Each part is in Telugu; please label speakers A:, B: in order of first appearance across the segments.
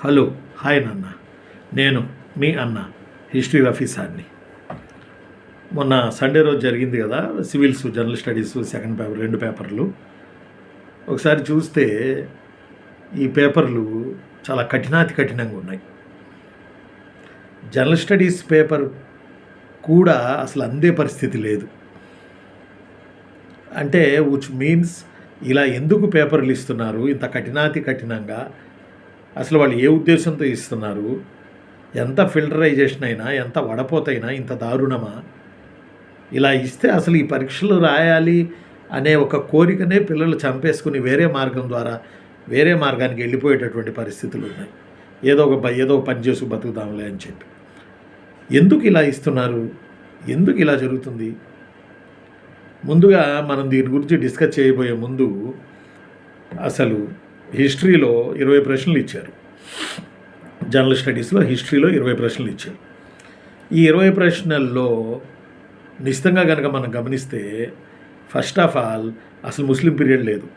A: హలో, హాయ్ నాన్న. నేను మీ అన్న, హిస్టరీ ఆఫీసర్ని. మొన్న సండే రోజు జరిగింది కదా, civils, general studies second paper, 2 పేపర్లు. ఒకసారి చూస్తే ఈ పేపర్లు చాలా కఠినాతి కఠినంగా ఉన్నాయి. జనరల్ స్టడీస్ పేపర్ కూడా అసలు అందే పరిస్థితి లేదు. అంటే విచ్ మీన్స్ ఇలా ఎందుకు పేపర్లు ఇస్తున్నారు ఇంత కఠినాతి కఠినంగా? అసలు వాళ్ళు ఏ ఉద్దేశంతో ఇస్తున్నారు? ఎంత ఫిల్టరైజేషన్ అయినా, ఎంత వడపోతైనా ఇంత దారుణమా? ఇలా ఇస్తే అసలు ఈ పరీక్షలు రాయాలి అనే ఒక కోరికనే పిల్లలు చంపేసుకుని వేరే మార్గం ద్వారా వేరే మార్గానికి వెళ్ళిపోయేటటువంటి పరిస్థితులు ఉన్నాయి. ఏదో ఒక పని చేసి బతుకుదాంలే అని చెప్పి. ఎందుకు ఇలా ఇస్తున్నారు? ఎందుకు ఇలా జరుగుతుంది? ముందుగా మనం దీని గురించి డిస్కస్ చేయబోయే ముందు అసలు హిస్టరీలో 20 ప్రశ్నలు ఇచ్చారు. జనరల్ స్టడీస్లో హిస్టరీలో 20 ప్రశ్నలు ఇచ్చారు. ఈ 20 ప్రశ్నల్లో నిశ్చితంగా కనుక మనం గమనిస్తే ఫస్ట్ ఆఫ్ ఆల్ అసలు ముస్లిం పీరియడ్ లేదు.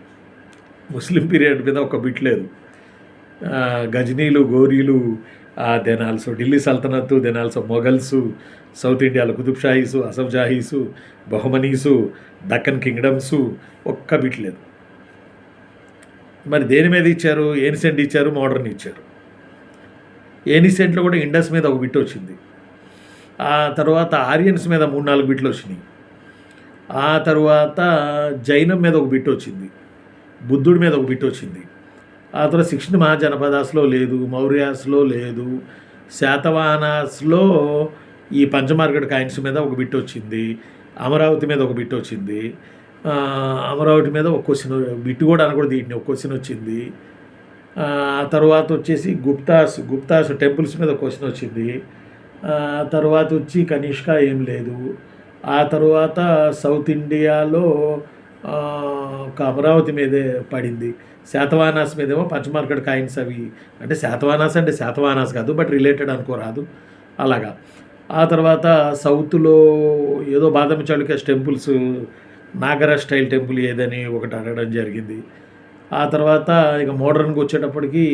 A: ముస్లిం పీరియడ్ మీద ఒక బిట్ లేదు. గజనీలు, గోరీలు, దెన్ ఆల్సో ఢిల్లీ సల్తనత్తు, దెన్ ఆల్సో మొఘల్సు, సౌత్ ఇండియాలో కుతుబ్షాహీసు, అసఫ్జాహీసు, బహుమనీసు, దక్కన్ కింగ్డమ్సు, ఒక్క బిట్ లేదు. మరి దేని మీద ఇచ్చారు? ఏన్సెంట్ ఇచ్చారు, మోడర్న్ ఇచ్చారు. ఏన్సెంట్లో కూడా ఇండస్ మీద ఒక బిట్ వచ్చింది. ఆ తర్వాత ఆరియన్స్ మీద 3-4 బిట్లు వచ్చినాయి. ఆ తర్వాత జైనం మీద ఒక బిట్ వచ్చింది, బుద్ధుడి మీద ఒక బిట్ వచ్చింది. ఆ తర్వాత 16 మహాజనపదాస్లో లేదు, మౌర్యాస్లో లేదు, శాతవాహనాస్లో ఈ పంచమార్కెట్ కాయిన్స్ మీద ఒక బిట్ వచ్చింది, అమరావతి మీద ఒక బిట్ వచ్చింది. అమరావతి మీద ఒక క్వశ్చన్, బిట్ కూడా అనకూడదు, వీటిని ఒక క్వశ్చన్ వచ్చింది. ఆ తర్వాత వచ్చేసి గుప్తాస్ టెంపుల్స్ మీద క్వశ్చన్ వచ్చింది. తర్వాత వచ్చి కనిష్క ఏం లేదు. ఆ తర్వాత సౌత్ ఇండియాలో ఒక అమరావతి మీదే పడింది. శాతవాహనాస్ మీదేమో పంచమార్కెట్ కాయిన్స్, అవి అంటే శాతవాహనాస్ కాదు, బట్ రిలేటెడ్ అనుకోరాదు అలాగా. ఆ తర్వాత సౌత్లో ఏదో Badami Chalukya temples, Nagara style temple ఏదని ఒకటి అడగడం జరిగింది. ఆ తర్వాత ఇక మోడర్న్కి వచ్చేటప్పటికి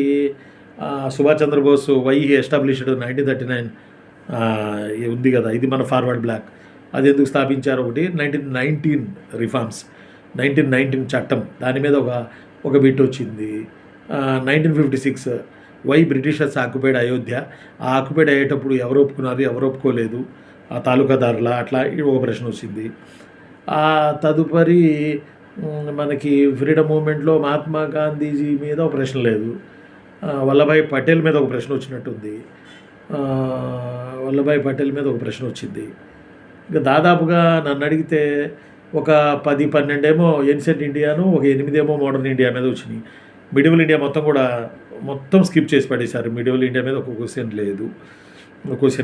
A: సుభాష్ చంద్రబోస్ వై ఎస్టాబ్లిష్డ్ 1939 ఉంది కదా, ఇది మన ఫార్వర్డ్ బ్లాక్, అది ఎందుకు స్థాపించారు ఒకటి. 1919 రిఫార్మ్స్, 1919 చట్టం, దాని మీద ఒక బిట్ వచ్చింది. 1956 వై బ్రిటిషర్స్ ఆక్యుపైడ్ అయోధ్య, ఆ ఆక్యుపైడ్ అయ్యేటప్పుడు ఎవరు ఒప్పుకున్నారు, ఎవరు ఒప్పుకోలేదు, ఆ తాలూకాదారుల, అట్లా ఒక ప్రశ్న వచ్చింది. ఆ తదుపరి మనకి ఫ్రీడమ్ మూమెంట్లో మహాత్మా గాంధీజీ మీద ఒక ప్రశ్న లేదు. వల్లభాయ్ పటేల్ మీద ఒక ప్రశ్న వచ్చినట్టుంది. వల్లభాయ్ పటేల్ మీద ఒక ప్రశ్న వచ్చింది. ఇంకా దాదాపుగా నన్ను అడిగితే ఒక 10-12 ఏమో ఏన్షియంట్ ఇండియాను, ఒక 8 ఏమో మోడర్న్ ఇండియా మీద వచ్చినాయి. మిడివల్ ఇండియా మొత్తం స్కిప్ చేసి పడేశారు. మిడివల్ ఇండియా మీద ఒక క్వశ్చన్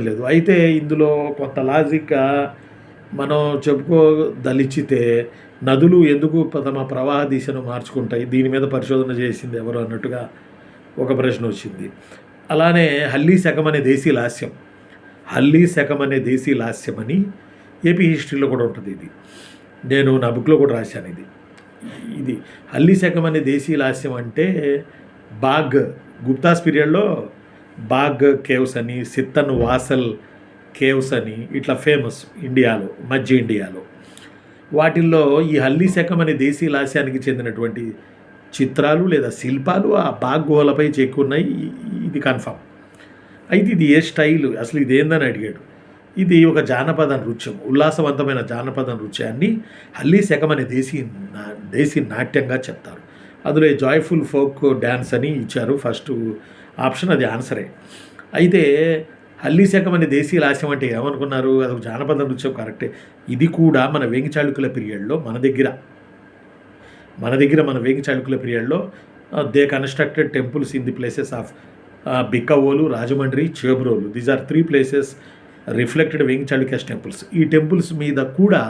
A: లేదు. అయితే ఇందులో కొంత లాజిక్గా మనం చెప్పుకోదలిచితే నదులు ఎందుకు తమ ప్రవాహ దిశను మార్చుకుంటాయి, దీని మీద పరిశోధన చేసింది ఎవరు అన్నట్టుగా ఒక ప్రశ్న వచ్చింది. అలానే హల్లీ శకం అనే దేశీ లాస్యం అని ఏపీ హిస్టరీలో కూడా ఉంటుంది. ఇది నేను నా బుక్లో కూడా రాశాను. ఇది హల్లీ శకం అనే దేశీ లాస్యం అంటే గుప్తాస్ పీరియడ్లో బాగ్ కేవ్స్ అని, సిత్తన్ వాసల్ కేవ్స్ అని ఇట్లా ఫేమస్ మధ్య ఇండియాలో. వాటిల్లో ఈ హల్లీ శకం అనే దేశీ లాస్యానికి చెందినటువంటి చిత్రాలు లేదా శిల్పాలు ఆ బాగ్ గుహలపై చెక్కున్నాయి. ఇది కన్ఫర్మ్. అయితే ఇది ఏ స్టైలు, అసలు ఇది ఏందని అడిగాడు. ఇది ఒక జానపద నృత్యం, ఉల్లాసవంతమైన జానపద నృత్యాన్ని హల్లీ శకం అనే దేశీ నాట్యంగా చెప్తారు. అందులో జాయ్ఫుల్ ఫోక్ డ్యాన్స్ అని ఇచ్చారు ఫస్ట్ ఆప్షన్, అది ఆన్సరే. అయితే హల్లీ శకం అనే దేశీ లాస్యం అంటే ఏమనుకున్నారు, అది ఒక జానపద నృత్యం, కరెక్టే. ఇది కూడా మన వేంగి చాళుక్యుల పీరియడ్లో మన వేంగి చాళుక్యుల పీరియడ్లో they constructed temples in the places of Bikkavolu, Rajahmundry, Chebrolu. These are 3 places reflected Vengi Chalukyas temples. ఈ టెంపుల్స్ మీద కూడా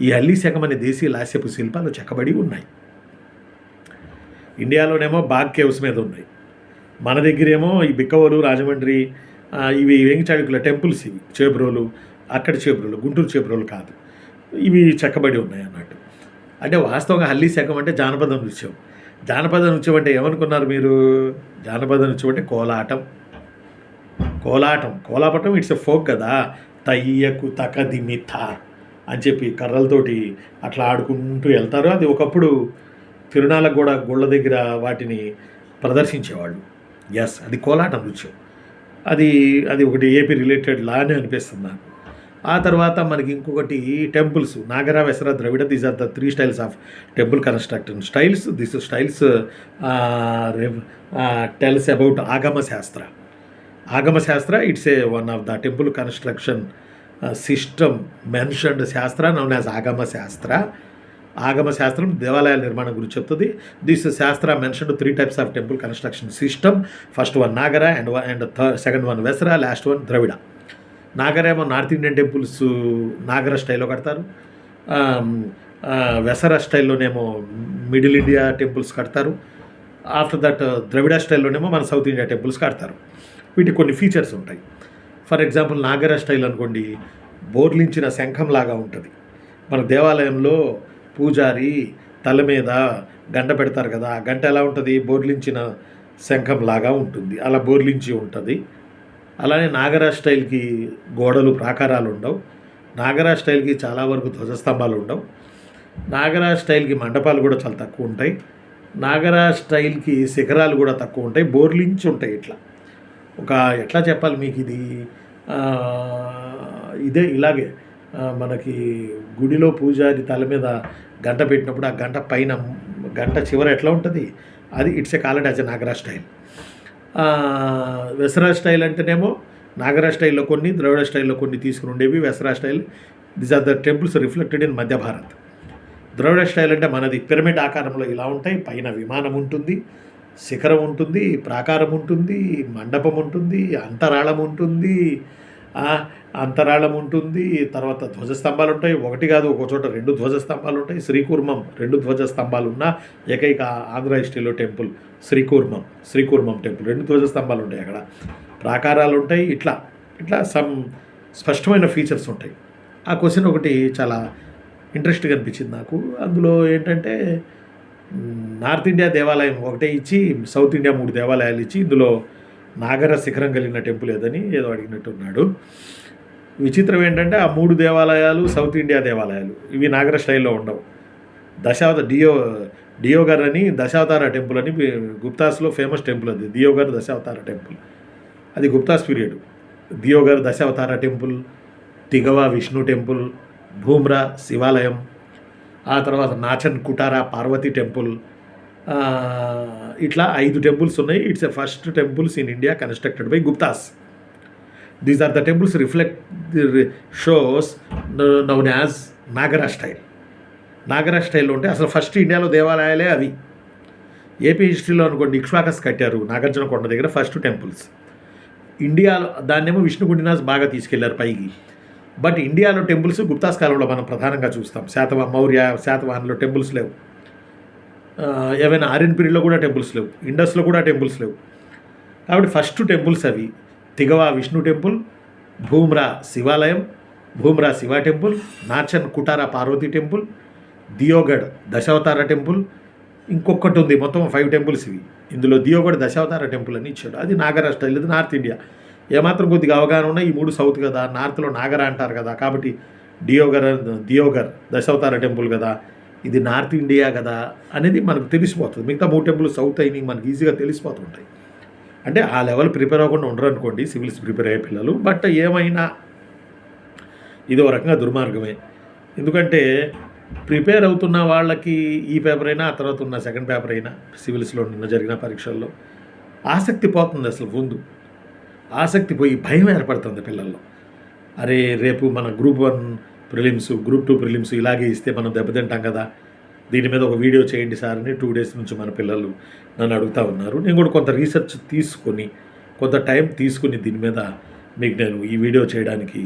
A: ఈ హల్లీ శకం అనే దేశీ లాస్యపు శిల్పాలు చెక్కబడి ఉన్నాయి. ఇండియాలోనేమో బాగ్ కేవ్స్ మీద ఉన్నాయి, మన దగ్గరేమో ఈ బిక్కవోలు, రాజమండ్రి, ఇవి వేంగి చాళుక్యుల టెంపుల్స్. ఇవి చేబ్రోలు, గుంటూరు చేబ్రోలు కాదు, ఇవి చెక్కబడి ఉన్నాయి అన్నట్టు. అంటే వాస్తవంగా హల్లీ శకం అంటే జానపద నృత్యం. జానపద నృత్యం అంటే ఏమనుకున్నారు మీరు? జానపద నృత్యం అంటే కోలాటం. కోలాపటం ఇట్స్ ఎ ఫోక్ కదా. తయ్యకు తకదిమిత అని చెప్పి కర్రలతోటి అట్లా ఆడుకుంటూ వెళ్తారు. అది ఒకప్పుడు తిరునాళ్ళకు కూడా గుళ్ళ దగ్గర వాటిని ప్రదర్శించేవాళ్ళు. ఎస్, అది కోలాటం నృత్యం. అది అది ఒకటి ఏపీ రిలేటెడ్ లానే అనిపిస్తుంది నాకు. ఆ తర్వాత మనకి ఇంకొకటి temples, Nagara, Vesara, Dravida. These are the 3 styles of temple construction styles. This styles tells about Agama Shastra. Agama Shastra, it's a one of the temple construction system mentioned Shastra known as Agama Shastra. ఆగమ శాస్త్రం దేవాలయాల నిర్మాణం గురించి చెప్తుంది. This Shastra mentioned 3 types of temple construction system. First one Nagara and second one Vesara, last one Dravida. Nagara ఏమో నార్త్ ఇండియన్ టెంపుల్స్ నాగర స్టైల్లో కడతారు. వెసర స్టైల్లోనేమో మిడిల్ ఇండియా టెంపుల్స్ కడతారు. ఆఫ్టర్ దట్ ద్రవిడ స్టైల్లోనేమో మన సౌత్ ఇండియా టెంపుల్స్ కడతారు. వీటికి కొన్ని ఫీచర్స్ ఉంటాయి. ఫర్ ఎగ్జాంపుల్ నాగర స్టైల్ అనుకోండి, బోర్లించిన శంఖం లాగా ఉంటుంది. మన దేవాలయంలో పూజారి తల మీద గంట పెడతారు కదా, ఆ గంట ఎలా ఉంటుంది? బోర్లించిన శంఖం లాగా ఉంటుంది, అలా బోర్లించి ఉంటుంది. అలానే నాగర స్టైల్కి గోడలు ప్రాకారాలు ఉండవు. నాగర స్టైల్కి చాలా వరకు ధ్వజస్తంభాలు ఉండవు. నాగర స్టైల్కి మండపాలు కూడా చాలా తక్కువ ఉంటాయి. నాగర స్టైల్కి శిఖరాలు కూడా తక్కువ ఉంటాయి, బోర్లించి ఉంటాయి. ఇట్లా ఒక ఎట్లా చెప్పాలి మీకు ఇది, ఇదే ఇలాగే మనకి గుడిలో పూజారి తల మీద గంట పెట్టినప్పుడు ఆ గంట పైన గంట చివర ఎట్లా ఉంటుంది, అది it's a called as a Nagara style. Vesara style అంటేనేమో నాగర స్టైల్లో కొన్ని, ద్రవిడ స్టైల్లో కొన్ని తీసుకుని ఉండేవి. Vesara style, this are the temples reflected in Madhya Bharat. Dravida style అంటే మనది పిరమిడ్ ఆకారంలో ఇలా ఉంటాయి. పైన విమానం ఉంటుంది, శిఖరం ఉంటుంది, ప్రాకారం ఉంటుంది, మండపం ఉంటుంది, అంతరాళం ఉంటుంది, తర్వాత ధ్వజస్తంభాలు ఉంటాయి. ఒకటి కాదు, ఒక చోట 2 ధ్వజస్తంభాలు ఉంటాయి. శ్రీకూర్మం 2 ధ్వజస్తంభాలు ఉన్న ఏకైక ఆంధ్ర హిస్టరీలో టెంపుల్ శ్రీకూర్మం టెంపుల్. 2 ధ్వజస్తంభాలు ఉంటాయి అక్కడ, ప్రాకారాలు ఉంటాయి. ఇట్లా సమ్ స్పష్టమైన ఫీచర్స్ ఉంటాయి. ఆ క్వశ్చన్ ఒకటి చాలా ఇంట్రెస్ట్గా అనిపించింది నాకు. అందులో ఏంటంటే నార్త్ ఇండియా దేవాలయం ఒకటే ఇచ్చి, సౌత్ ఇండియా 3 దేవాలయాలు ఇచ్చి, ఇందులో నాగర శిఖరం కలిగిన టెంపుల్ ఏదని ఏదో అడిగినట్టున్నాడు. విచిత్రం ఏంటంటే ఆ 3 దేవాలయాలు సౌత్ ఇండియా దేవాలయాలు, ఇవి నాగర స్టైల్లో ఉండవు. డియోగర్ అని దశావతార టెంపుల్ అని గుప్తాస్లో ఫేమస్ టెంపుల్. అది డియోగర్ దశావతార టెంపుల్, అది Guptas period. Deogarh Dashavatara temple, Tigawa Vishnu temple, Bhumara శివాలయం, ఆ తర్వాత నాచన్ కుటారా పార్వతీ టెంపుల్, ఇట్లా 5 టెంపుల్స్ ఉన్నాయి. It's a first temples in India constructed by Guptas. These are the temples reflect shows known as Nagara style. Nagara స్టైల్లో ఉంటే అసలు ఫస్ట్ ఇండియాలో దేవాలయాలే అవి. ఏపీ హిస్టరీలో అనుకోండి, ఇక్ష్వాకస్ కట్టారు నాగార్జున కొండ దగ్గర ఫస్ట్ టెంపుల్స్. ఇండియాలో దాన్నేమో విష్ణుకుండినాస్ బాగా తీసుకెళ్లారు పైకి. బట్ ఇండియాలో టెంపుల్స్ గుప్తాస్ కాలంలో మనం ప్రధానంగా చూస్తాం. శాతవాహన్లో టెంపుల్స్ లేవు. ఏవైనా ఆర్యన్ పీరియడ్లో కూడా టెంపుల్స్ లేవు. ఇండస్లో కూడా టెంపుల్స్ లేవు. కాబట్టి ఫస్ట్ టెంపుల్స్ అవి. తిగవ విష్ణు టెంపుల్, భూమ్రా శివాలయం, Bhumara Shiva temple, Nachna Kuthara Parvati temple, Deogarh Dashavatara temple, ఇంకొకటి ఉంది. మొత్తం 5 టెంపుల్స్ ఇవి. ఇందులో దియోగఢ్ దశావతార టెంపుల్ అని ఇచ్చాడు. అది నాగర స్టైల్, ఇది నార్త్ ఇండియా. ఏమాత్రం కొద్దిగా అవగాహన ఉన్నా ఈ 3 సౌత్ కదా, నార్త్లో నాగర అంటారు కదా, కాబట్టి దియోగర్ దశావతార టెంపుల్ కదా, ఇది నార్త్ ఇండియా కదా అనేది మనకు తెలిసిపోతుంది. మిగతా 3 టెంపుల్ సౌత్ అయినవి మనకి ఈజీగా తెలిసిపోతుంటాయి. అంటే ఆ లెవెల్ ప్రిపేర్ అవ్వకుండా ఉండరు అనుకోండి సివిల్స్ ప్రిపేర్ అయ్యే పిల్లలు. బట్ ఏమైనా ఇది ఒక రకంగా దుర్మార్గమే. ఎందుకంటే ప్రిపేర్ అవుతున్న వాళ్ళకి ఈ పేపర్ అయినా, ఆ తర్వాత ఉన్న సెకండ్ పేపర్ అయినా, సివిల్స్లో నిన్న జరిగిన పరీక్షల్లో ఆసక్తి పోతుంది. అసలు ముందు ఆసక్తి పోయి భయం ఏర్పడుతుంది పిల్లల్లో. అరే రేపు మన గ్రూప్ 1 ప్రిలిమ్స్, గ్రూప్ 2 ప్రిలిమ్స్ ఇలాగే ఇస్తే మనం దెబ్బతింటాం కదా, దీని మీద ఒక వీడియో చేయండి సార్ అని 2 డేస్ నుంచి మన పిల్లలు నన్ను అడుగుతూ ఉన్నారు. నేను కూడా కొంత రీసెర్చ్ తీసుకొని, కొంత టైం తీసుకుని దీని మీద మీకు నేను ఈ వీడియో చేయడానికి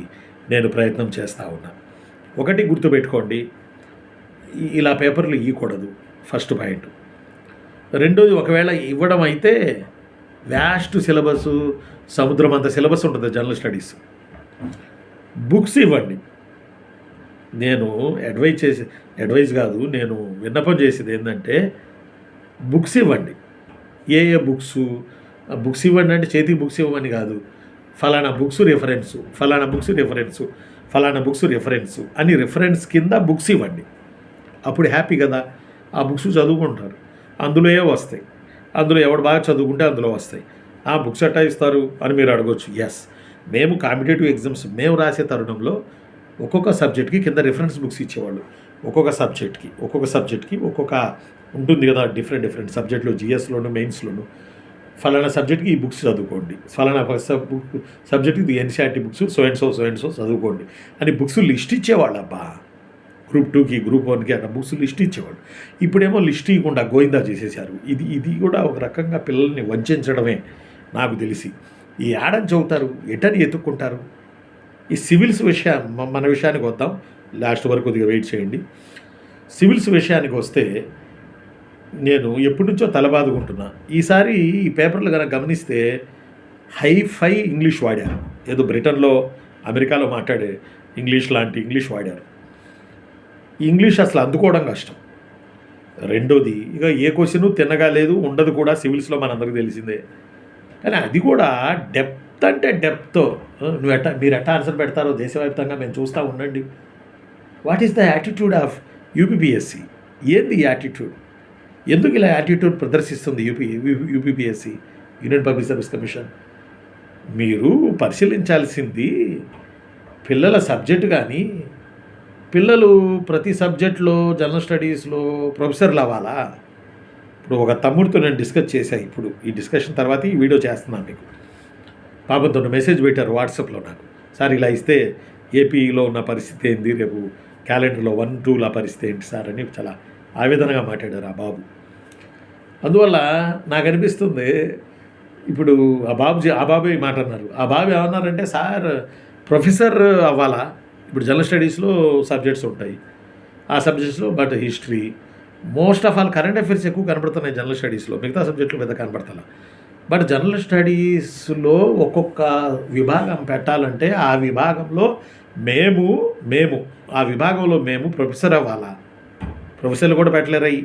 A: నేను ప్రయత్నం చేస్తూ ఉన్నా. ఒకటి గుర్తుపెట్టుకోండి, ఇలా పేపర్లు ఇవ్వకూడదు, ఫస్ట్ పాయింట్. రెండోది, ఒకవేళ ఇవ్వడం అయితే వ్యాస్ట్ సిలబస్, సముద్రం అంత సిలబస్ ఉంటుంది జనరల్ స్టడీస్. బుక్స్ ఇవ్వండి. నేను అడ్వైజ్ కాదు, నేను విన్నపం చేసేది ఏంటంటే బుక్స్ ఇవ్వండి. ఏ ఏ బుక్స్ ఇవ్వండి అంటే చేతికి బుక్స్ ఇవ్వమని కాదు. ఫలానా బుక్స్ రిఫరెన్సు, ఫలానా బుక్స్ రిఫరెన్సు, ఫలానా బుక్స్ రిఫరెన్సు అని రిఫరెన్స్ కింద బుక్స్ ఇవ్వండి. అప్పుడు హ్యాపీ కదా. ఆ బుక్స్ చదువుకుంటారు, అందులో వస్తాయి. అందులో ఎవడు బాగా చదువుకుంటే అందులో వస్తాయి. ఆ బుక్స్ ఎట్టా ఇస్తారు అని మీరు అడగొచ్చు. ఎస్, మేము కాంపిటేటివ్ ఎగ్జామ్స్ మేము రాసే తరుణంలో ఒక్కొక్క సబ్జెక్ట్కి కింద రిఫరెన్స్ బుక్స్ ఇచ్చేవాళ్ళు. ఒక్కొక్క సబ్జెక్ట్కి ఒక్కొక్క ఉంటుంది కదా, డిఫరెంట్ సబ్జెక్టులు, జిఎస్లోను మెయిన్స్లోను. ఫలానా సబ్జెక్ట్కి ఈ బుక్స్ చదువుకోండి, ఫలానా సబ్జెక్ట్కి ఇది NCERT books so and so చదువుకోండి అని బుక్స్ లిస్ట్ ఇచ్చేవాళ్ళు. అబ్బా, గ్రూప్ 2కి గ్రూప్ 1కి అట్లా బుక్స్ లిస్ట్ ఇచ్చేవాళ్ళు. ఇప్పుడేమో లిస్ట్ ఇవ్వకుండా గోయిందా చేసేసారు. ఇది కూడా ఒక రకంగా పిల్లల్ని వంచడమే నాకు తెలిసి. ఈ యాడని చదువుతారు, ఎటని ఎత్తుక్కుంటారు. ఈ సివిల్స్ మన విషయానికి వద్దాం, లాస్ట్ వరకు కొద్దిగా వెయిట్ చేయండి. సివిల్స్ విషయానికి వస్తే నేను ఎప్పటి నుంచో తలబాదుకుంటున్నా. ఈసారి ఈ పేపర్లు కనుక గమనిస్తే హైఫై ఇంగ్లీష్ వాడారు. ఏదో బ్రిటన్లో అమెరికాలో మాట్లాడే ఇంగ్లీష్ లాంటి ఇంగ్లీష్ వాడారు. ఇంగ్లీష్ అసలు అందుకోవడం కష్టం. రెండోది, ఇక ఏ క్వశ్చన్ తిన్నగా లేదు, ఉండదు కూడా సివిల్స్లో మనందరికీ తెలిసిందే. కానీ అది కూడా డెప్త్ అంటే డెప్త్. మీరు ఎట్టా ఆన్సర్ పెడతారో దేశవ్యాప్తంగా మేము చూస్తూ ఉండండి. What is the attitude of UPPSC? ఏంది యాటిట్యూడ్? ఎందుకు ఇలా యాటిట్యూడ్ ప్రదర్శిస్తుంది UPPSC, union public service commission? మీరు పరిశీలించాల్సింది పిల్లల సబ్జెక్ట్. కానీ పిల్లలు ప్రతి సబ్జెక్ట్లో జనరల్ స్టడీస్లో ప్రొఫెసర్లు అవ్వాలా? ఇప్పుడు ఒక తమ్ముడితో నేను డిస్కస్ చేశాను. ఇప్పుడు ఈ డిస్కషన్ తర్వాత ఈ వీడియో చేస్తున్నాను మీకు. పాపంతో మెసేజ్ పెట్టారు వాట్సాప్లో నాకు. సార్ ఇలా ఇస్తే ఏపీలో ఉన్న పరిస్థితి ఏంది, రేపు క్యాలెండర్లో 1-2 పరిస్థితి ఏంటి సార్ అని చాలా ఆవేదనగా మాట్లాడారు ఆ బాబు. అందువల్ల నాకు అనిపిస్తుంది, ఇప్పుడు ఆ బాబు మాట అన్నారు. ఆ బాబు ఏమన్నారంటే, సార్ ప్రొఫెసర్ అవ్వాలా? ఇప్పుడు జనరల్ స్టడీస్లో సబ్జెక్ట్స్ ఉంటాయి, ఆ సబ్జెక్ట్స్లో but history, most of all current affairs ఎక్కువ కనబడుతున్నాయి జనరల్ స్టడీస్లో, మిగతా సబ్జెక్టులు పెద్ద కనబడతా. బట్ జనరల్ స్టడీస్లో ఒక్కొక్క విభాగం పెట్టాలంటే ఆ విభాగంలో మేము ఆ విభాగంలో మేము ప్రొఫెసర్ అవ్వాలా? ప్రొఫెసర్లు కూడా పెట్టలేరై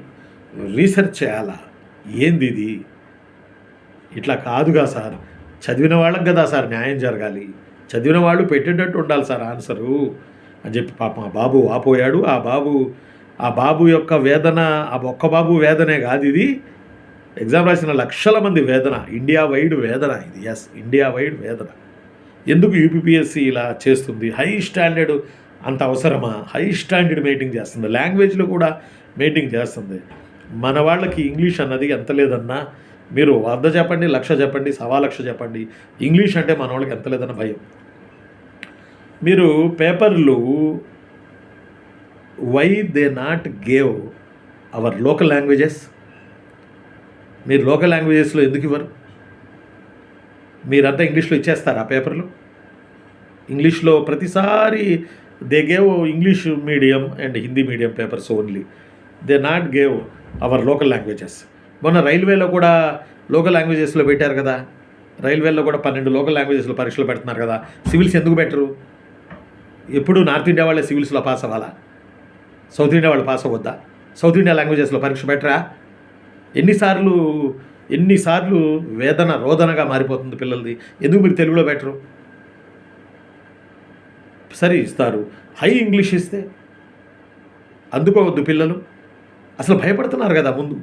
A: రీసెర్చ్ చేయాలా? ఏంది ఇది? ఇట్లా కాదుగా సార్, చదివిన వాళ్ళకి కదా సార్ న్యాయం జరగాలి, చదివిన వాళ్ళు పెట్టేటట్టు ఉండాలి సార్ ఆన్సరు అని చెప్పి పాపం ఆ బాబు ఆపోయాడు. ఆ బాబు యొక్క వేదన, ఆ ఒక్క బాబు వేదనే కాదు, ఇది ఎగ్జామ్ రాసిన లక్షల మంది వేదన, ఇండియా వైడ్ వేదన ఇది. ఎస్, ఇండియా వైడ్ వేదన. ఎందుకు యూపీపీఎస్సీ ఇలా చేస్తుంది? హై స్టాండర్డ్ అంత అవసరమా? హై స్టాండర్డ్ మెయింటైన్ చేస్తుంది, లాంగ్వేజ్లో కూడా మెయింటైన్ చేస్తుంది. మన వాళ్ళకి ఇంగ్లీష్ అన్నది ఎంత లేదన్నా మీరు 100 చెప్పండి, 1,00,000 చెప్పండి, 1,00,000 చెప్పండి, ఇంగ్లీష్ అంటే మన వాళ్ళకి ఎంత లేదన్న భయం. మీరు పేపర్లు why they not gave our local languages? మీరు లోకల్ లాంగ్వేజెస్లో ఎందుకు ఇవ్వరు? మీరంతా ఇంగ్లీష్లో ఇచ్చేస్తారు ఆ పేపర్లు. ఇంగ్లీష్లో ప్రతిసారి they gave English medium and Hindi medium papers only, they not gave our local languages. మొన్న రైల్వేలో కూడా లోకల్ లాంగ్వేజెస్లో పెట్టారు కదా, రైల్వేలో కూడా 12 లోకల్ లాంగ్వేజెస్లో పరీక్షలు పెడుతున్నారు కదా. సివిల్స్ ఎందుకు పెట్టరు? ఎప్పుడు నార్త్ ఇండియా వాళ్ళే సివిల్స్లో పాస్ అవ్వాలా? సౌత్ ఇండియా వాళ్ళు పాస్ అవ్వద్దా? సౌత్ ఇండియా లాంగ్వేజెస్లో పరీక్ష పెట్టరా? ఎన్నిసార్లు వేదన రోదనగా మారిపోతుంది పిల్లలది. ఎందుకు మీరు తెలుగులో పెట్టరు? సరే ఇస్తారు, హై ఇంగ్లీష్ ఇస్తే అందుకోవద్దు పిల్లలు. అసలు భయపడుతున్నారు కదా ముందు.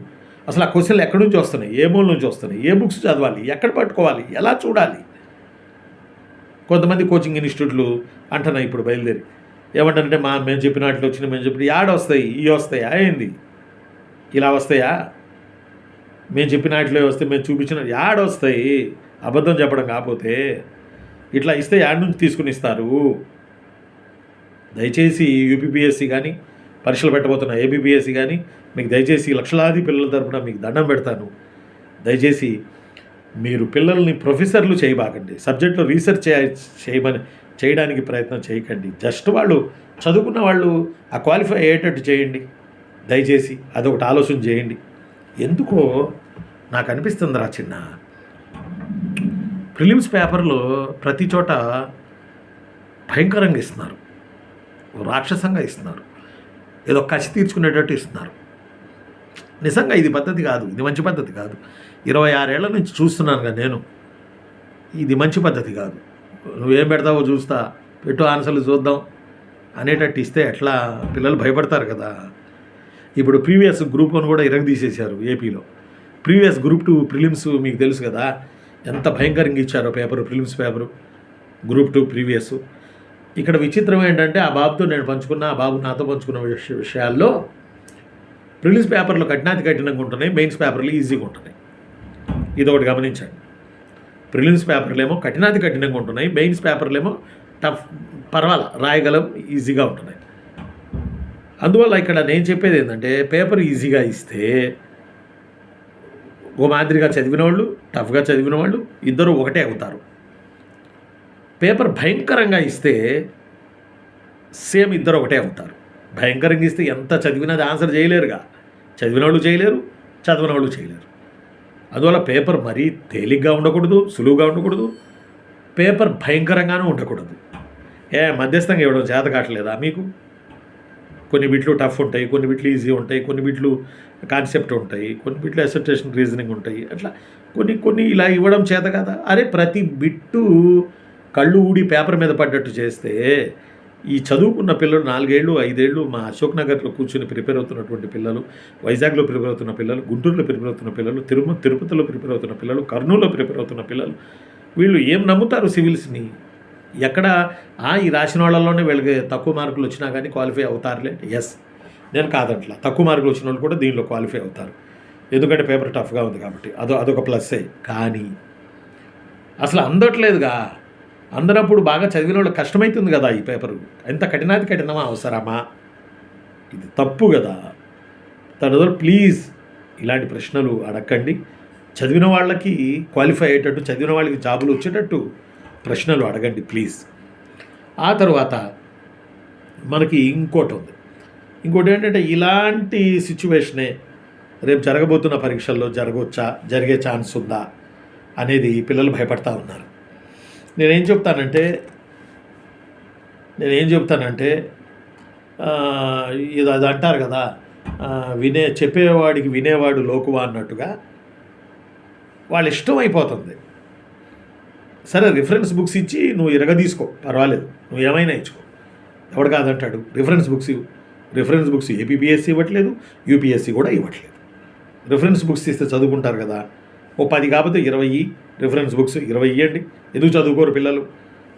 A: అసలు ఆ క్వశ్చన్లు ఎక్కడి నుంచి వస్తున్నాయి, ఏ మూల నుంచి వస్తున్నాయి, ఏ బుక్స్ చదవాలి, ఎక్కడ పట్టుకోవాలి, ఎలా చూడాలి? కొంతమంది కోచింగ్ ఇన్స్టిట్యూట్లు అంటున్నాయి ఇప్పుడు బయలుదేరి. ఏమంటారంటే మేము చెప్పిన వాటిలో వచ్చిన మేము చెప్పిన వస్తాయి, ఇవి వస్తాయా ఏంది? ఇలా వస్తాయా? మేము చెప్పిన వాటిలో వస్తే మేము చూపించిన వస్తాయి? అబద్ధం చెప్పడం కాకపోతే ఇట్లా ఇస్తే యాడ్ నుంచి తీసుకుని ఇస్తారు. దయచేసి యూపీపీఎస్సీ కానీ, పరీక్షలు పెట్టబోతున్న ఏబీపీఎస్సీ కానీ, మీకు దయచేసి లక్షలాది పిల్లల తరపున మీకు దండం పెడతాను. దయచేసి మీరు పిల్లల్ని ప్రొఫెసర్లు చేయబాకండి, సబ్జెక్టులో రీసెర్చ్ చేయడానికి ప్రయత్నం చేయకండి. జస్ట్ వాళ్ళు చదువుకున్న వాళ్ళు ఆ క్వాలిఫై అయ్యేటట్టు చేయండి దయచేసి. అదొకటి ఆలోచన చేయండి. ఎందుకో నాకు అనిపిస్తుందిరా చిన్న, ప్రిలిమ్స్ పేపర్లో ప్రతి చోట భయంకరంగా ఇస్తున్నారు, రాక్షసంగా ఇస్తున్నారు, ఏదో కసి తీర్చుకునేటట్టు ఇస్తున్నారు. నిజంగా ఇది పద్ధతి కాదు, ఇది మంచి పద్ధతి కాదు. 26 ఏళ్ల నుంచి చూస్తున్నాను కదా నేను, ఇది మంచి పద్ధతి కాదు. నువ్వేం పెడతావో చూస్తా, పెట్టు ఆన్సర్లు చూద్దాం అనేటట్టు ఇస్తే ఎట్లా, పిల్లలు భయపడతారు కదా. ఇప్పుడు ప్రీవియస్ గ్రూప్ 1 కూడా తీసేశారు ఏపీలో. ప్రీవియస్ గ్రూప్ 2 ప్రిలిమ్స్ మీకు తెలుసు కదా, ఎంత భయంకరంగా ఇచ్చారో paper, prelims paper group 2 previous. ఇక్కడ విచిత్రం ఏంటంటే, ఆ బాబుతో నేను పంచుకున్న, ఆ బాబు నాతో పంచుకున్న విషయాల్లో ప్రిలిమ్స్ పేపర్లు కఠినంగా ఉంటున్నాయి, మెయిన్స్ పేపర్లు ఈజీగా ఉంటున్నాయి. ఇది ఒకటి గమనించండి. ప్రిలిమ్స్ పేపర్లు ఏమో కఠినంగా ఉంటున్నాయి, మెయిన్స్ పేపర్లు ఏమో టఫ్, పర్వాలా రాయగలం, ఈజీగా ఉంటున్నాయి. అందువల్ల ఇక్కడ నేను చెప్పేది ఏంటంటే, పేపర్ ఈజీగా ఇస్తే ఓ మాదిరిగా చదివిన వాళ్ళు, టఫ్గా చదివిన వాళ్ళు ఇద్దరు ఒకటే అవుతారు. పేపర్ భయంకరంగా ఇస్తే సేమ్ ఇద్దరు ఒకటే అవుతారు. భయంకరంగా ఇస్తే ఎంత చదివినది ఆన్సర్ చేయలేరుగా, చదివిన వాళ్ళు చేయలేరు, చదివిన వాళ్ళు చేయలేరు. అందువల్ల పేపర్ మరీ తేలిగ్గా ఉండకూడదు, సులువుగా ఉండకూడదు, పేపర్ భయంకరంగానూ ఉండకూడదు. మధ్యస్థంగా ఇవ్వడం చేత కావట్లేదా మీకు? కొన్ని బిట్లు టఫ్ ఉంటాయి, కొన్ని బిట్లు ఈజీ ఉంటాయి, కొన్ని బిట్లు కాన్సెప్ట్ ఉంటాయి, కొన్ని బిట్లు అసర్టేషన్ రీజనింగ్ ఉంటాయి, అట్లా కొన్ని ఇలా ఇవ్వడం చేత కదా. అరే ప్రతి బిట్టు కళ్ళు ఊడి పేపర్ మీద పడ్డట్టు చేస్తే ఈ చదువుకున్న పిల్లలు 4 ఏళ్ళు 5 ఏళ్ళు మా అశోక్ నగర్లో కూర్చొని ప్రిపేర్ అవుతున్నటువంటి పిల్లలు, వైజాగ్లో ప్రిపేర్ అవుతున్న పిల్లలు, గుంటూరులో ప్రిపేర్ అవుతున్న పిల్లలు, తిరుపతిలో ప్రిపేర్ అవుతున్న పిల్లలు, కర్నూలులో ప్రిపేర్ అవుతున్న పిల్లలు, వీళ్ళు ఏం నమ్ముతారు సివిల్స్ని? ఎక్కడ ఈ రాసిన వాళ్ళలోనే వీళ్ళకి తక్కువ మార్కులు వచ్చినా కానీ క్వాలిఫై అవుతారులే. ఎస్, నేను కాదంట్లా, తక్కువ మార్కులు వచ్చిన వాళ్ళు కూడా దీనిలో క్వాలిఫై అవుతారు, ఎందుకంటే పేపర్ టఫ్గా ఉంది కాబట్టి. అదొక ప్లస్సే. కానీ అసలు అందట్లేదుగా. అందనప్పుడు బాగా చదివిన వాళ్ళు కష్టమవుతుంది కదా. ఈ పేపరు ఎంత కఠినమా, అవసరమా? ఇది తప్పు కదా. తనలో ప్లీజ్ ఇలాంటి ప్రశ్నలు అడగండి. చదివిన వాళ్ళకి క్వాలిఫై అయ్యేటట్టు, చదివిన వాళ్ళకి జాబులు వచ్చేటట్టు ప్రశ్నలు అడగండి ప్లీజ్. ఆ తర్వాత మనకి ఇంకోటి ఏంటంటే, ఇలాంటి సిచ్యువేషనే రేపు జరగబోతున్న పరీక్షల్లో జరిగే ఛాన్స్ ఉందా అనేది పిల్లలు భయపడతా ఉన్నారు. నేనేం చెప్తానంటే ఇది అది అంటారు కదా, చెప్పేవాడికి వినేవాడు లోకువా అన్నట్టుగా వాళ్ళ ఇష్టం అయిపోతుంది. సరే, రిఫరెన్స్ బుక్స్ ఇచ్చి నువ్వు తీసుకో, పర్వాలేదు, నువ్వు ఏమైనా ఇచ్చుకో, ఎవడు కాదంటాడు. రిఫరెన్స్ బుక్స్ ఏపీపీఎస్సీ ఇవ్వట్లేదు, యూపీఎస్సీ కూడా ఇవ్వట్లేదు. రిఫరెన్స్ బుక్స్ ఇస్తే చదువుకుంటారు కదా, ఓ 10 కాకపోతే 20 రిఫరెన్స్ బుక్స్ 20 ఇవ్వండి. ఎందుకు చదువుకోరు పిల్లలు?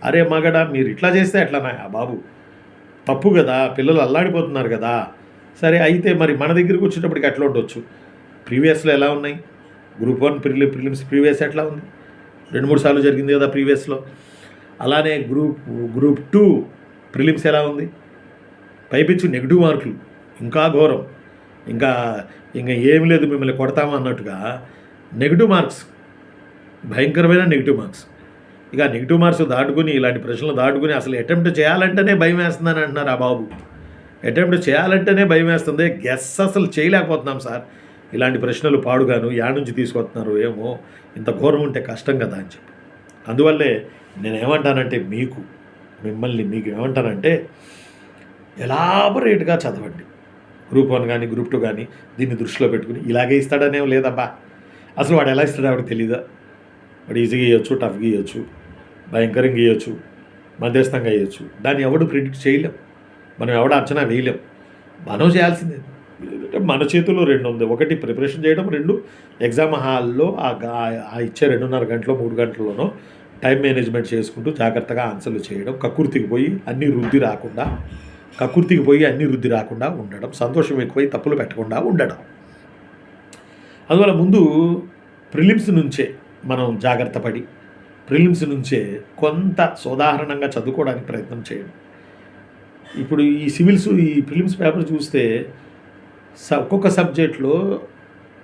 A: అరే మగడా, మీరు ఇట్లా చేస్తే ఎట్లానా బాబు, తప్పు కదా, పిల్లలు అల్లాడిపోతున్నారు కదా. సరే అయితే మరి మన దగ్గరికి వచ్చేటప్పటికి ఎట్లా ఉండొచ్చు? ప్రీవియస్లో ఎలా ఉన్నాయి? గ్రూప్ 1 ప్రిలిమ్స్ ప్రీవియస్ ఎట్లా ఉంది? 2-3 సార్లు జరిగింది కదా ప్రీవియస్లో. అలానే గ్రూప్ 2 ప్రిలిమ్స్ ఎలా ఉంది? పైపించు నెగిటివ్ మార్కులు, ఇంకా ఘోరం, ఇంకా ఏమి లేదు, మిమ్మల్ని కొడతామా అన్నట్టుగా నెగిటివ్ మార్క్స్, భయంకరమైన నెగిటివ్ మార్క్స్. ఇక నెగిటివ్ మార్క్స్ దాటుకుని, ఇలాంటి ప్రశ్నలు దాటుకుని అసలు అటెంప్ట్ చేయాలంటేనే భయం వేస్తుందని అంటున్నారు ఆ బాబు. అటెంప్ట్ చేయాలంటేనే భయం వేస్తుంది, గెస్ అసలు చేయలేకపోతున్నాం సార్, ఇలాంటి ప్రశ్నలు పాడుగాను యాడ్ నుంచి తీసుకొస్తున్నారు, ఏమో ఇంత ఘోరం ఉంటే కష్టం కదా అని చెప్పి. అందువల్లే నేను ఏమంటానంటే, మీకు ఏమంటానంటే, ఎలాబొరేట్గా చదవండి. గ్రూప్ 1 కానీ గ్రూప్ 2 కానీ దీన్ని దృష్టిలో పెట్టుకుని. ఇలాగే ఇస్తాడనేం లేదబ్బా, అసలు వాడు ఎలా ఇస్తాడో ఆవిడ తెలీదా? వాడు ఈజీగా ఇవ్వచ్చు, టఫ్గా ఇవ్వచ్చు, భయంకరంగా ఇవ్వచ్చు, మధ్యస్థంగా ఇవ్వచ్చు. దాన్ని ఎవడు ప్రిడిక్ట్ చేయలేం, మనం ఎవడ అంచనా వేయలేం. మనం చేయాల్సిందే, మన చేతుల్లో 2 ఉంది. ఒకటి ప్రిపరేషన్ చేయడం, 2 ఎగ్జామ్ హాల్లో ఇచ్చే 2.5 గంటలో 3 గంటల్లోనో టైం మేనేజ్మెంట్ చేసుకుంటూ జాగ్రత్తగా ఆన్సర్లు చేయడం, కక్కుర్తికి పోయి అన్నీ రుద్ది రాకుండా ఉండడం, సంతోషం ఎక్కువై తప్పులు పెట్టకుండా ఉండడం. అందువల్ల ముందు ప్రిలిమ్స్ నుంచే మనం జాగ్రత్త పడి, ప్రిలిమ్స్ నుంచే కొంత సోదాహరణంగా చదువుకోవడానికి ప్రయత్నం చేయండి. ఇప్పుడు ఈ సివిల్స్, ఈ ప్రిలిమ్స్ పేపర్ చూస్తే ఒక్కొక్క సబ్జెక్ట్లో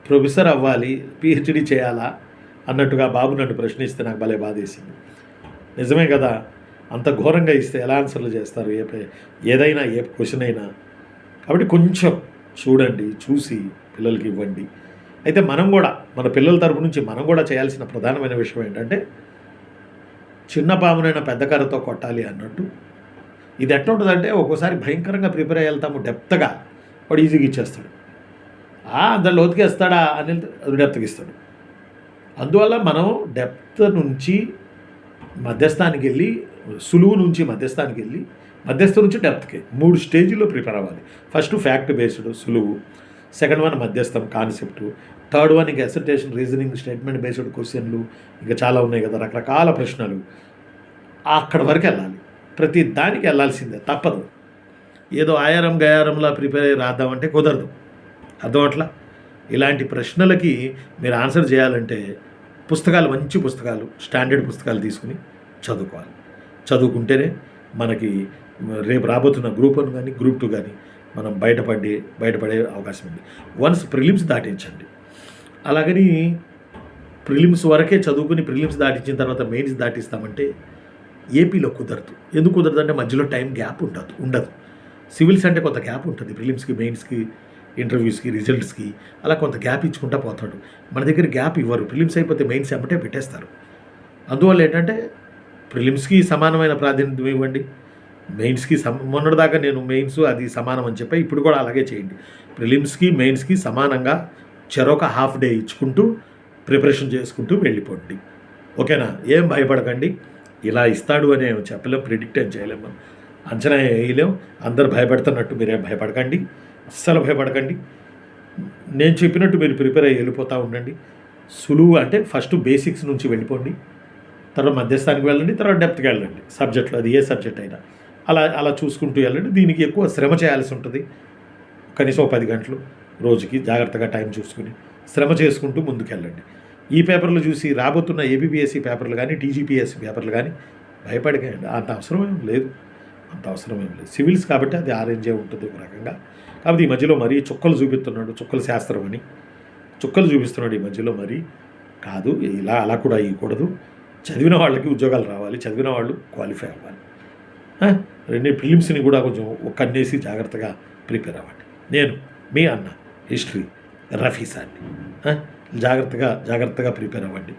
A: ప్రొఫెసర్ అవ్వాలి, పిహెచ్డి చేయాలా అన్నట్టుగా బాబు నన్ను ప్రశ్నిస్తే నాకు భలే బాధేసింది. నిజమే కదా, అంత ఘోరంగా ఇస్తే ఎలా ఆన్సర్లు చేస్తారు ఏదైనా, ఏ క్వశ్చన్ అయినా. కాబట్టి కొంచెం చూడండి, చూసి పిల్లలకి ఇవ్వండి. అయితే మనం కూడా మన పిల్లల తరపు నుంచి మనం కూడా చేయాల్సిన ప్రధానమైన విషయం ఏంటంటే, చిన్న పామునైనా పెద్ద కర్రతో కొట్టాలి అన్నట్టు. ఇది ఎట్లా ఉంటుందంటే, ఒక్కోసారి భయంకరంగా ప్రిపేర్ అయ్యి వెళ్తాము డెప్త్గా, వాడు ఈజీగా ఇచ్చేస్తాడు. అంత లోతుకి వేస్తాడా అని డెప్త్కి ఇస్తాడు. అందువల్ల మనం డెప్త్ నుంచి మధ్యస్థానికి వెళ్ళి, సులువు నుంచి మధ్యస్థానికి వెళ్ళి, మధ్యస్థ నుంచి డెప్త్కి 3 స్టేజ్లో ప్రిపేర్ అవ్వాలి. ఫస్ట్ ఫ్యాక్ట్ బేస్డ్ సులువు, సెకండ్ వన్ మధ్యస్థం కాన్సెప్టు, థర్డ్ వన్ ఇంకా అసర్టేషన్, రీజనింగ్, స్టేట్మెంట్ బేస్డ్ క్వశ్చన్లు ఇంకా చాలా ఉన్నాయి కదా, రకరకాల ప్రశ్నలు. అక్కడ వరకు వెళ్ళాలి. ప్రతి దానికి వెళ్ళాల్సిందే, తప్పదు. ఏదో ఆయారం గయారంలా ప్రిపేర్ అయ్యి రాద్దామంటే కుదరదు. అర్థం అట్లా. ఇలాంటి ప్రశ్నలకి మీరు ఆన్సర్ చేయాలంటే పుస్తకాలు, మంచి పుస్తకాలు, స్టాండర్డ్ పుస్తకాలు తీసుకుని చదువుకోవాలి. చదువుకుంటేనే మనకి రేపు రాబోతున్న గ్రూప్ 1 కానీ గ్రూప్ 2 కానీ మనం బయటపడే అవకాశం ఉంది. వన్స్ ప్రిలిమ్స్ దాటించండి. అలాగని ప్రిలిమ్స్ వరకే చదువుకుని ప్రిలిమ్స్ దాటించిన తర్వాత మెయిన్స్ దాటిస్తామంటే ఏపీలో కుదరదు. ఎందుకు కుదరదు అంటే మధ్యలో టైం గ్యాప్ ఉండదు. సివిల్స్ అంటే కొంత గ్యాప్ ఉంటుంది. ప్రిలిమ్స్కి, మెయిన్స్కి, ఇంటర్వ్యూస్కి, రిజల్ట్స్కి అలా కొంత గ్యాప్ ఇచ్చుకుంటా పోతాడు. మన దగ్గర గ్యాప్ ఇవ్వరు. ప్రిలిమ్స్ అయిపోతే మెయిన్స్ ఎమ్మటే పెట్టేస్తారు. అందువల్ల ఏంటంటే ప్రిలిమ్స్కి సమానమైన ప్రాధాన్యత ఇవ్వండి. మెయిన్స్కి మొన్నటిదాకా నేను మెయిన్స్ అది సమానం అని చెప్పి ఇప్పుడు కూడా అలాగే చేయండి. ప్రిలిమ్స్కి, మెయిన్స్కి సమానంగా చెరొక హాఫ్ డే ఇచ్చుకుంటూ ప్రిపరేషన్ చేసుకుంటూ వెళ్ళిపోండి. ఓకేనా? ఏం భయపడకండి. ఇలా ఇస్తాడు అని చెప్పలేం, ప్రిడిక్ట్ అని చేయలేం, మనం అంచనా వేయలేం. అందరు భయపడుతున్నట్టు మీరేం భయపడకండి, అస్సలు భయపడకండి. నేను చెప్పినట్టు మీరు ప్రిపేర్ అయ్యి వెళ్ళిపోతూ ఉండండి. సులువు అంటే ఫస్ట్ బేసిక్స్ నుంచి వెళ్ళిపోండి, తర్వాత మధ్యస్థానికి వెళ్ళండి, తర్వాత డెప్త్కి వెళ్ళండి. సబ్జెక్ట్లో అది ఏ సబ్జెక్ట్ అయినా అలా చూసుకుంటూ వెళ్ళండి. దీనికి ఎక్కువ శ్రమ చేయాల్సి ఉంటుంది. కనీసం 10 గంటలు రోజుకి జాగ్రత్తగా టైం చూసుకుని శ్రమ చేసుకుంటూ ముందుకెళ్ళండి. ఈ పేపర్లు చూసి రాబోతున్న ఏబిపిఎస్సి పేపర్లు కానీ, టీజీపీఎస్సి పేపర్లు కానీ భయపడకండి. అంత అవసరమేం లేదు. సివిల్స్ కాబట్టి అది ఆరెంజే ఉంటుంది ఒక రకంగా. కాబట్టి ఈ మధ్యలో మరీ చుక్కలు చూపిస్తున్నాడు, చుక్కల శాస్త్రం అని చుక్కలు చూపిస్తున్నాడు ఈ మధ్యలో. మరీ కాదు, అలా కూడా ఇవ్వకూడదు. చదివిన వాళ్ళకి ఉద్యోగాలు రావాలి, చదివిన వాళ్ళు క్వాలిఫై అవ్వాలి. రెండు ప్రిలిమ్స్ని కూడా కొంచెం కన్నేసి జాగ్రత్తగా ప్రిపేర్ అవ్వండి. నేను మీ అన్న హిస్టరీ రఫీసాన్ని. జాగ్రత్తగా ప్రిపేర్ అవ్వండి.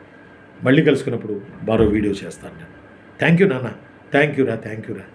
A: మళ్ళీ కలుసుకున్నప్పుడు మరో వీడియో చేస్తాను నేను. థ్యాంక్ యూ నాన్న. థ్యాంక్ యూ రా.